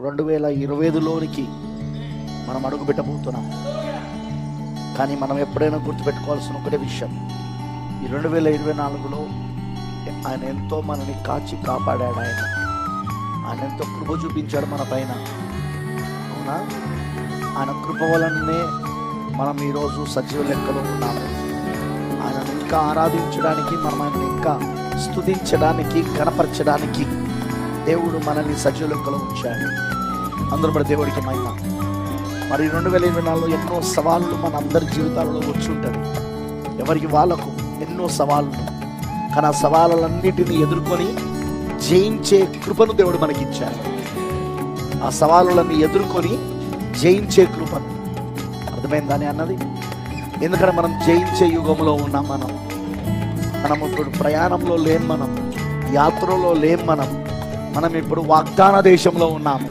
2025లోనికి మనం అడుగు పెట్టబోతున్నాం. కానీ మనం ఎప్పుడైనా గుర్తుపెట్టుకోవాల్సిన ఒకటే విషయం, ఈ 2024లో ఆయన ఎంతో మనల్ని కాచి కాపాడాడు. ఆయన ఎంతో కృప చూపించాడు మన పైన. అవునా? ఆయన కృప వలనే మనం ఈరోజు సజీవ లెక్కలో ఉన్నాము. ఆయనను ఇంకా ఆరాధించడానికి, మనం ఆయనను ఇంకా స్తుతించడానికి, కనపరచడానికి దేవుడు మనల్ని సజీవ లెక్కలో ఉంచాడు. అందరూ మన దేవుడికి మహిమ. మరి 2024లో ఎన్నో సవాళ్ళు మన అందరి జీవితాలలో వచ్చి ఉంటుంది. ఎవరికి వాళ్ళకు ఎన్నో సవాళ్ళు. కానీ ఆ సవాళ్ళన్నిటిని ఎదుర్కొని జయించే కృపను దేవుడు మనకిచ్చాడు. ఆ సవాళ్ళని ఎదుర్కొని జయించే కృపను. అర్థమైందని అన్నది. ఎందుకంటే మనం జయించే యుగంలో ఉన్నాం. మనం ఇప్పుడు ప్రయాణంలో లేం, మనం యాత్రలో లేం, మనం ఇప్పుడు వాగ్దాన దేశంలో ఉన్నాము.